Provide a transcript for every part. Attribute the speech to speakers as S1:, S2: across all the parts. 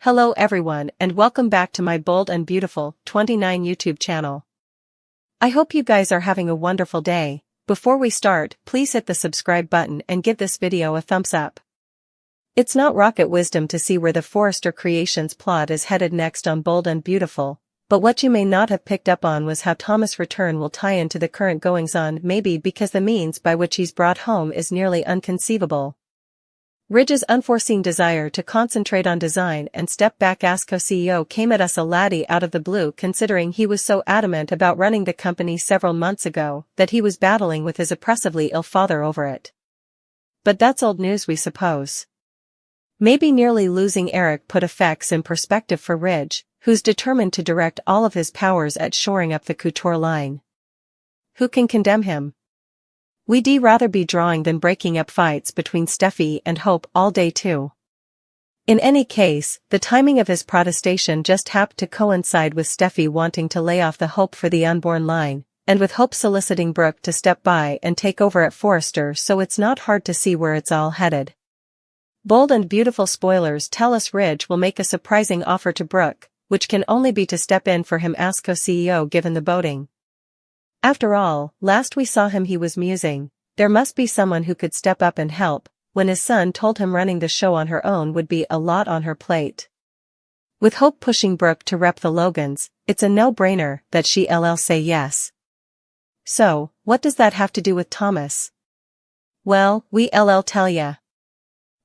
S1: Hello everyone and welcome back to my Bold and Beautiful 29 YouTube channel. I hope you guys are having a wonderful day. Before we start, please hit the subscribe button and give this video a thumbs up. It's not rocket wisdom to see where the Forrester Creations plot is headed next on Bold and Beautiful, but what you may not have picked up on was how Thomas' return will tie into the current goings-on, maybe because the means by which he's brought home is nearly unconceivable. Ridge's unforeseen desire to concentrate on design and step back as co-CEO came at us a laddie out of the blue, considering he was so adamant about running the company several months ago that he was battling with his oppressively ill father over it. But that's old news, we suppose. Maybe nearly losing Eric put effects in perspective for Ridge, who's determined to direct all of his powers at shoring up the couture line. Who can condemn him? We'd rather be drawing than breaking up fights between Steffy and Hope all day too. In any case, the timing of his protestation just happened to coincide with Steffy wanting to lay off the Hope for the unborn line, and with Hope soliciting Brooke to step by and take over at Forrester, so it's not hard to see where it's all headed. Bold and Beautiful spoilers tell us Ridge will make a surprising offer to Brooke, which can only be to step in for him as co-CEO given the voting. After all, last we saw him he was musing, there must be someone who could step up and help, when his son told him running the show on her own would be a lot on her plate. With Hope pushing Brooke to rep the Logans, it's a no-brainer that she'll say yes. So, what does that have to do with Thomas? Well, we'll tell ya.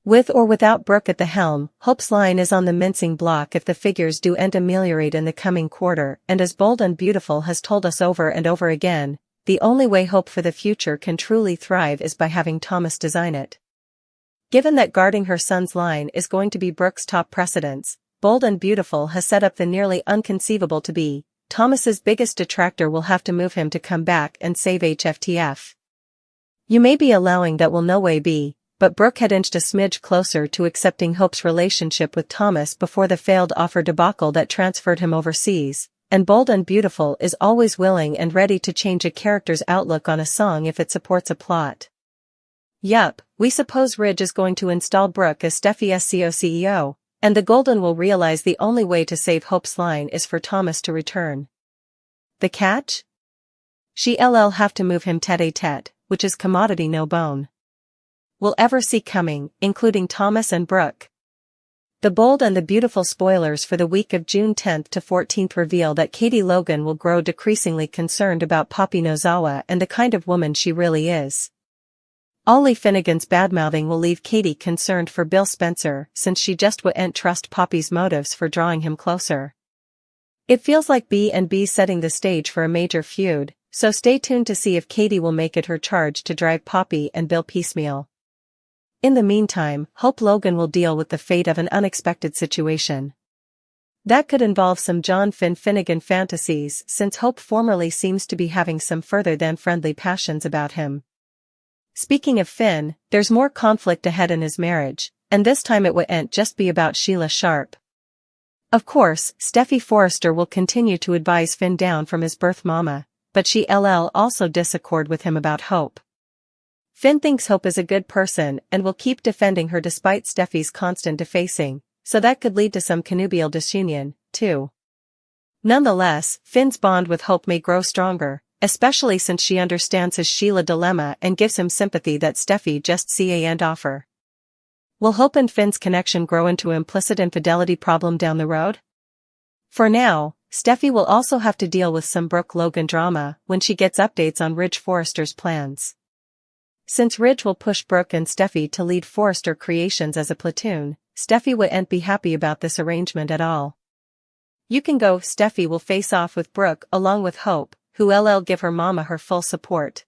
S1: With or without Brooke at the helm, Hope's line is on the mincing block if the figures do end ameliorate in the coming quarter, and as Bold and Beautiful has told us over and over again, the only way Hope for the future can truly thrive is by having Thomas design it. Given that guarding her son's line is going to be Brooke's top precedence, Bold and Beautiful has set up the nearly unconceivable to be, Thomas's biggest detractor will have to move him to come back and save HFTF. You may be allowing that will no way be, but Brooke had inched a smidge closer to accepting Hope's relationship with Thomas before the failed offer debacle that transferred him overseas, and Bold and Beautiful is always willing and ready to change a character's outlook on a song if it supports a plot. Yup, we suppose Ridge is going to install Brooke as Steffy's CEO, and the Golden will realize the only way to save Hope's line is for Thomas to return. The catch? She'll have to move him tete-a-tete, which is commodity no bone. We'll ever see coming, including Thomas and Brooke. The Bold and the Beautiful spoilers for the week of June 10th to 14th reveal that Katie Logan will grow decreasingly concerned about Poppy Nozawa and the kind of woman she really is. Ollie Finnegan's badmouthing will leave Katie concerned for Bill Spencer, since she just wouldn't trust Poppy's motives for drawing him closer. It feels like B&B's setting the stage for a major feud, so stay tuned to see if Katie will make it her charge to drive Poppy and Bill piecemeal. In the meantime, Hope Logan will deal with the fate of an unexpected situation. That could involve some John Finnegan fantasies, since Hope formerly seems to be having some further than friendly passions about him. Speaking of Finn, there's more conflict ahead in his marriage, and this time it wouldn't just be about Sheila Sharp. Of course, Steffy Forrester will continue to advise Finn down from his birth mama, but she'll also disaccord with him about Hope. Finn thinks Hope is a good person and will keep defending her despite Steffy's constant defacing, so that could lead to some connubial disunion, too. Nonetheless, Finn's bond with Hope may grow stronger, especially since she understands his Sheila dilemma and gives him sympathy that Steffy just can't offer. Will Hope and Finn's connection grow into an implicit infidelity problem down the road? For now, Steffy will also have to deal with some Brooke Logan drama when she gets updates on Ridge Forrester's plans. Since Ridge will push Brooke and Steffy to lead Forrester Creations as a platoon, Steffy wouldn't be happy about this arrangement at all. You can go, Steffy will face off with Brooke along with Hope, who'll give her mama her full support.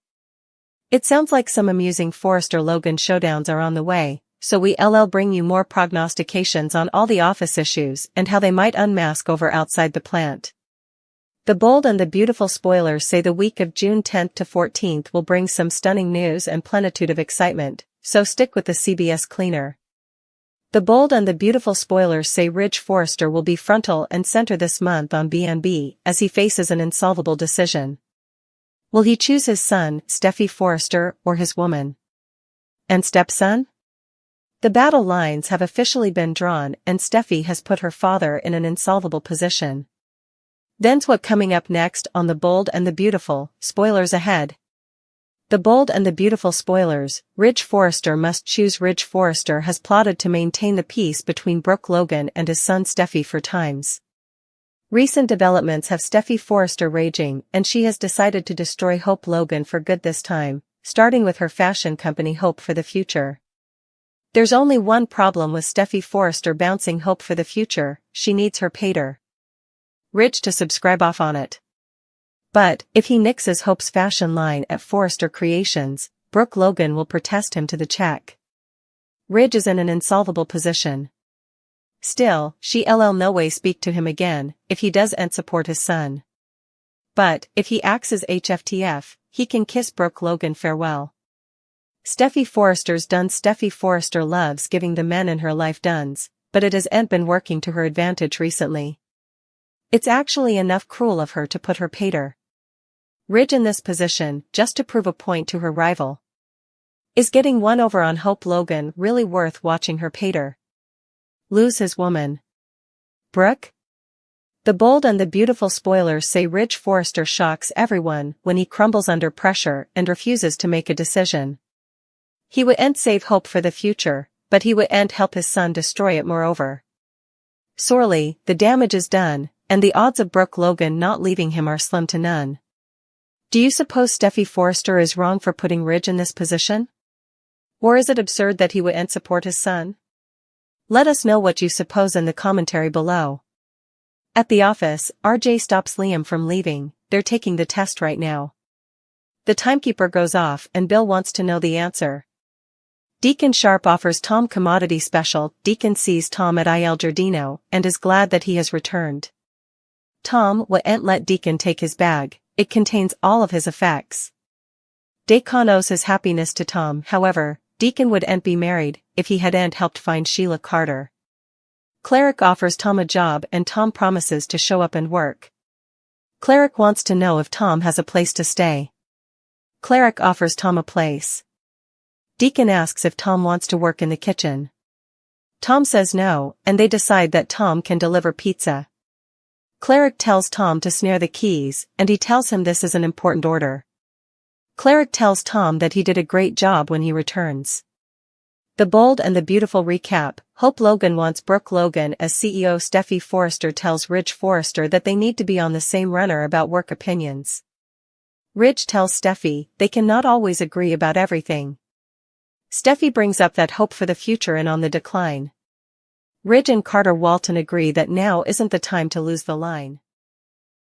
S1: It sounds like some amusing Forrester Logan showdowns are on the way, so we'll bring you more prognostications on all the office issues and how they might unmask over outside the plant. The Bold and the Beautiful spoilers say the week of June 10th to 14th will bring some stunning news and plenitude of excitement, so stick with the CBS cleaner. The Bold and the Beautiful spoilers say Ridge Forrester will be frontal and center this month on B&B as he faces an insolvable decision. Will he choose his son, Steffy Forrester, or his woman and stepson? The battle lines have officially been drawn and Steffy has put her father in an insolvable position. Then's what coming up next on The Bold and the Beautiful, spoilers ahead. The Bold and the Beautiful spoilers, Ridge Forrester must choose. Ridge Forrester has plotted to maintain the peace between Brooke Logan and his son Steffy for times. Recent developments have Steffy Forrester raging and she has decided to destroy Hope Logan for good this time, starting with her fashion company Hope for the Future. There's only one problem with Steffy Forrester bouncing Hope for the Future, she needs her pater. Ridge to subscribe off on it. But, if he nixes Hope's fashion line at Forrester Creations, Brooke Logan will protest him to the check. Ridge is in an insolvable position. Still, she'll no way speak to him again, if he doesn't support his son. But, if he acts as HFTF, he can kiss Brooke Logan farewell. Steffy Forrester's done. Steffy Forrester loves giving the men in her life duns, but it hasn't been working to her advantage recently. It's actually enough cruel of her to put her pater Ridge in this position, just to prove a point to her rival. Is getting one over on Hope Logan really worth watching her pater lose his woman? Brooke? The Bold and the Beautiful spoilers say Ridge Forrester shocks everyone when he crumbles under pressure and refuses to make a decision. He wouldn't save Hope for the Future, but he wouldn't help his son destroy it moreover. Sorely, the damage is done, and the odds of Brooke Logan not leaving him are slim to none. Do you suppose Steffy Forrester is wrong for putting Ridge in this position? Or is it absurd that he wouldn't support his son? Let us know what you suppose in the commentary below. At the office, RJ stops Liam from leaving. They're taking the test right now. The timekeeper goes off and Bill wants to know the answer. Deacon Sharp offers Tom commodity special. Deacon sees Tom at Il Giardino and is glad that he has returned. Tom wouldn't let Deacon take his bag, it contains all of his effects. Deacon owes his happiness to Tom. However, Deacon wouldn't be married if he hadn't helped find Sheila Carter. Cleric offers Tom a job and Tom promises to show up and work. Cleric wants to know if Tom has a place to stay. Cleric offers Tom a place. Deacon asks if Tom wants to work in the kitchen. Tom says no, and they decide that Tom can deliver pizza. Cleric tells Tom to snare the keys, and he tells him this is an important order. Cleric tells Tom that he did a great job when he returns. The Bold and the Beautiful recap. Hope Logan wants Brooke Logan as CEO. Steffy Forrester tells Ridge Forrester that they need to be on the same runner about work opinions. Ridge tells Steffy they cannot always agree about everything. Steffy brings up that Hope for the Future is on the decline. Ridge and Carter Walton agree that now isn't the time to lose the line.